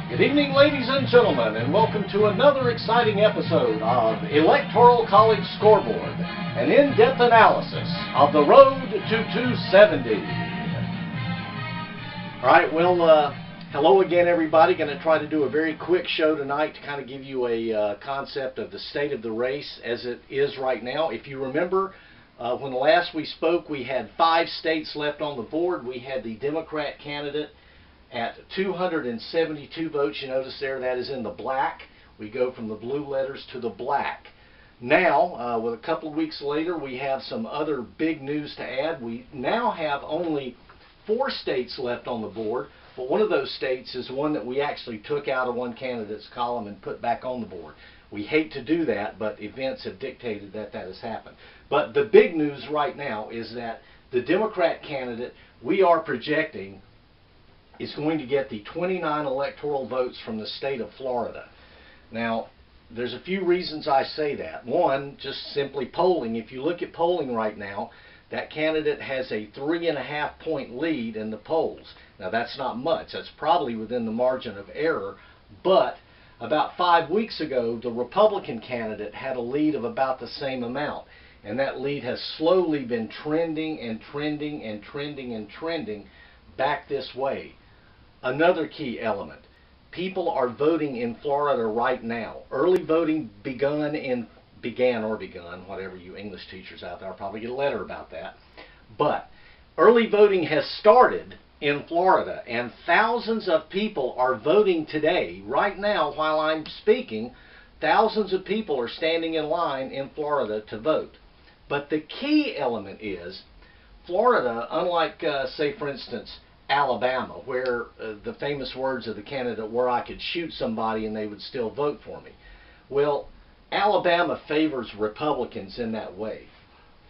Good evening, ladies and gentlemen, and welcome to another exciting episode of Electoral College Scoreboard, an in-depth analysis of the road to 270. All right, well, hello again, everybody. Going to try to do a very quick show tonight to kind of give you a concept of the state of the race as it is right now. If you remember, when last we spoke, we had 5 states left on the board. We had the Democrat candidate at 272 votes. You notice there that is in the black. We go from the blue letters to the black. Now, with a couple of weeks later, we have some other big news to add. We now have only 4 states left on the board, but one of those states is one that we actually took out of one candidate's column and put back on the board. We hate to do that, but events have dictated that that has happened. But the big news right now is that the Democrat candidate we are projecting is going to get the 29 electoral votes from the state of Florida. Now, there's a few reasons I say that. One, just simply polling. If you look at polling right now, that candidate has a 3.5-point lead in the polls. Now, that's not much. That's probably within the margin of error, but about 5 weeks ago, the Republican candidate had a lead of about the same amount, and that lead has slowly been trending and trending and trending and trending back this way. Another key element, people are voting in Florida right now. Early voting began, whatever you English teachers out there, I'll probably get a letter about that. But early voting has started in Florida, and thousands of people are voting today. Right now, while I'm speaking, thousands of people are standing in line in Florida to vote. But the key element is, Florida, unlike, say, for instance, Alabama, where the famous words of the candidate were, I could shoot somebody and they would still vote for me. Well, Alabama favors Republicans in that way.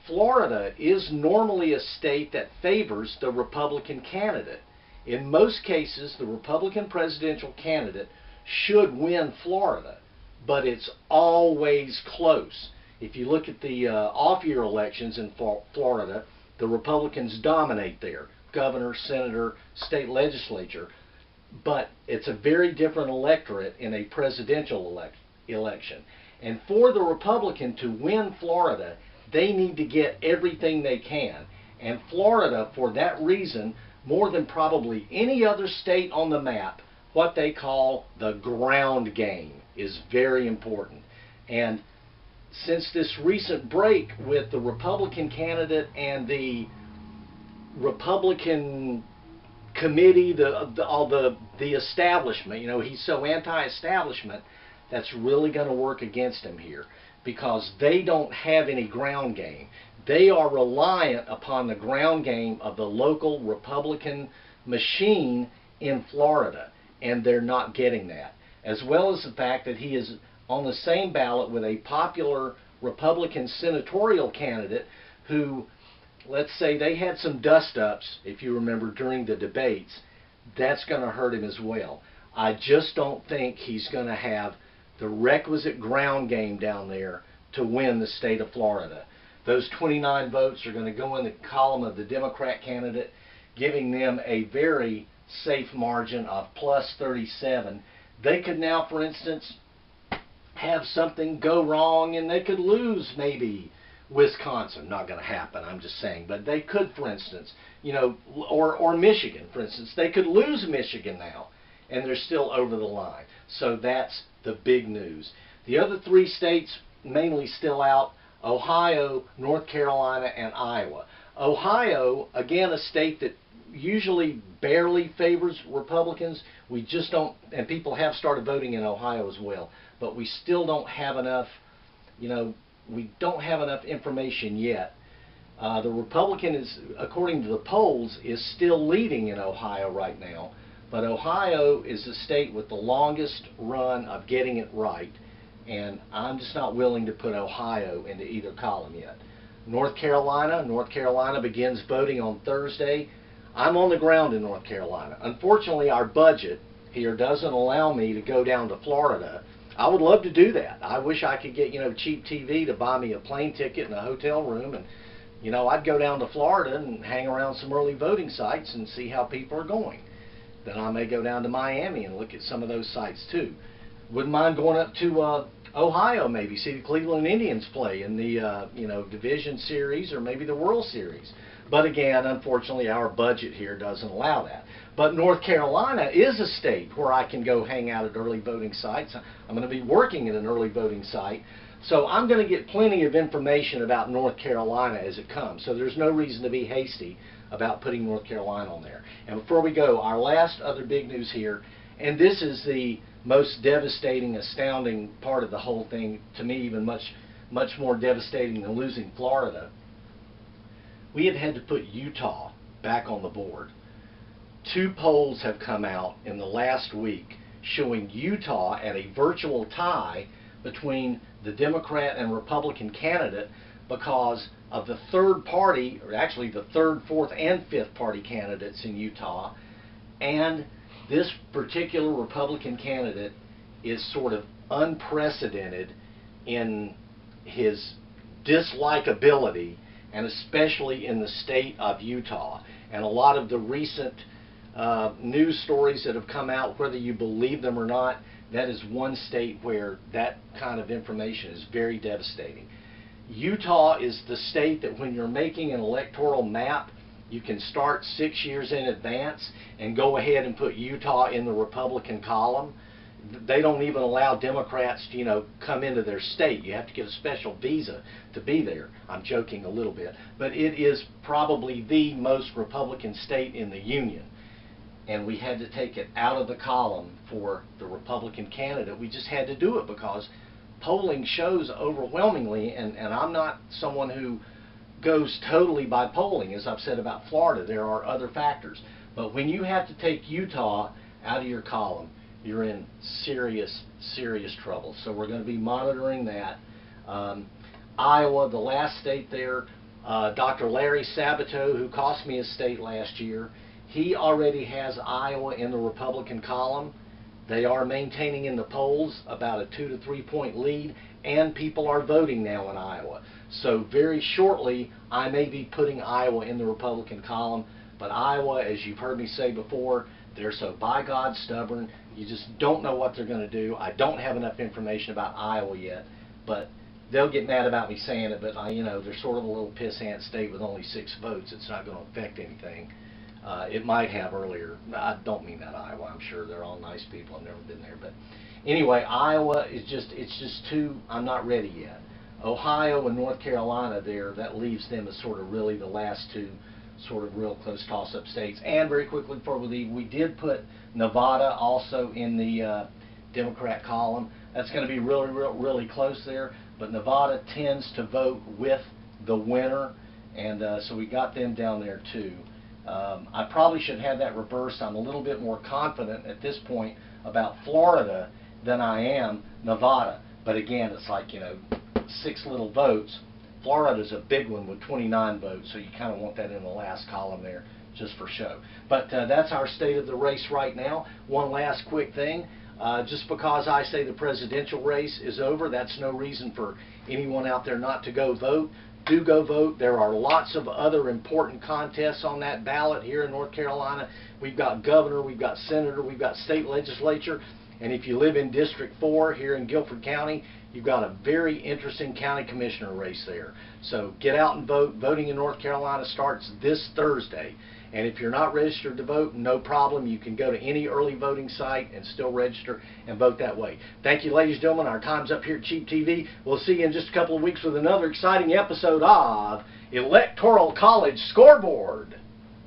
Florida is normally a state that favors the Republican candidate. In most cases, the Republican presidential candidate should win Florida, but it's always close. If you look at the off-year elections in Florida, the Republicans dominate there. Governor, senator, state legislature, but it's a very different electorate in a presidential election. And for the Republican to win Florida, they need to get everything they can. And Florida, for that reason, more than probably any other state on the map, what they call the ground game is very important. And since this recent break with the Republican candidate and the Republican committee, the establishment, you know, he's so anti-establishment, that's really going to work against him here, because they don't have any ground game. They are reliant upon the ground game of the local Republican machine in Florida, and they're not getting that. As well as the fact that he is on the same ballot with a popular Republican senatorial candidate who, let's say they had some dust-ups, if you remember, during the debates. That's going to hurt him as well. I just don't think he's going to have the requisite ground game down there to win the state of Florida. Those 29 votes are going to go in the column of the Democrat candidate, giving them a very safe margin of plus 37. They could now, for instance, have something go wrong and they could lose maybe Wisconsin. Not going to happen, I'm just saying, but they could, for instance, you know, or Michigan, for instance. They could lose Michigan now, and they're still over the line. So that's the big news. The other 3 states mainly still out: Ohio, North Carolina, and Iowa. Ohio, again, a state that usually barely favors Republicans. We just don't, and people have started voting in Ohio as well, but we still don't have enough, you know, we don't have enough information yet. The Republican is, according to the polls, is still leading in Ohio right now, but Ohio is the state with the longest run of getting it right, and I'm just not willing to put Ohio into either column yet. North Carolina begins voting on Thursday. I'm on the ground in North Carolina. Unfortunately, our budget here doesn't allow me to go down to Florida. I would love to do that. I wish I could get, you know, ChpTV to buy me a plane ticket and a hotel room, and, you know, I'd go down to Florida and hang around some early voting sites and see how people are going. then I may go down to Miami and look at some of those sites too. Wouldn't mind going up to Ohio, maybe see the Cleveland Indians play in the Division Series or maybe the World Series. But again, unfortunately, our budget here doesn't allow that. But North Carolina is a state where I can go hang out at early voting sites. I'm going to be working at an early voting site. So I'm going to get plenty of information about North Carolina as it comes. So there's no reason to be hasty about putting North Carolina on there. And before we go, our last other big news here, and this is the most devastating, astounding part of the whole thing, to me even much more devastating than losing Florida. We have had to put Utah back on the board. 2 polls have come out in the last week showing Utah at a virtual tie between the Democrat and Republican candidate because of the third party, or actually the third, fourth, and fifth party candidates in Utah. And this particular Republican candidate is sort of unprecedented in his dislikability, and especially in the state of Utah. And a lot of the recent news stories that have come out, whether you believe them or not, that is one state where that kind of information is very devastating. Utah is the state that when you're making an electoral map, you can start 6 years in advance and go ahead and put Utah in the Republican column. They don't even allow Democrats to, come into their state. You have to get a special visa to be there. I'm joking a little bit. But it is probably the most Republican state in the Union. And we had to take it out of the column for the Republican candidate. We just had to do it because polling shows overwhelmingly, and I'm not someone who goes totally by polling, as I've said about Florida. There are other factors. But when you have to take Utah out of your column, you're in serious, serious trouble. So we're going to be monitoring that. Iowa, the last state there, Dr. Larry Sabato, who cost me a state last year, he already has Iowa in the Republican column. They are maintaining in the polls about a 2 to 3 point lead, and people are voting now in Iowa. So very shortly, I may be putting Iowa in the Republican column. But Iowa, as you've heard me say before, they're so by God stubborn. You just don't know what they're going to do. I don't have enough information about Iowa yet, but they'll get mad about me saying it. But they're sort of a little pissant state with only 6 votes. It's not going to affect anything. It might have earlier. I don't mean that Iowa. I'm sure they're all nice people. I've never been there, but anyway, Iowa is it's just too. I'm not ready yet. Ohio and North Carolina there, that leaves them as sort of really the last 2 sort of real close toss-up states. And very quickly before we leave, we did put Nevada also in the Democrat column. That's going to be really close there. But Nevada tends to vote with the winner, and so we got them down there too. I probably should have that reversed. I'm a little bit more confident at this point about Florida than I am Nevada. But again, it's like 6 little votes. Florida's a big one with 29 votes, so you kind of want that in the last column there just for show. But that's our state of the race right now. One last quick thing. Just because I say the presidential race is over, that's no reason for anyone out there not to go vote. Do go vote. There are lots of other important contests on that ballot here in North Carolina. We've got governor, we've got senator, we've got state legislature. And if you live in District 4 here in Guilford County, you've got a very interesting county commissioner race there. So get out and vote. Voting in North Carolina starts this Thursday. And if you're not registered to vote, no problem. You can go to any early voting site and still register and vote that way. Thank you, ladies and gentlemen. Our time's up here at Cheap TV. We'll see you in just a couple of weeks with another exciting episode of Electoral College Scoreboard.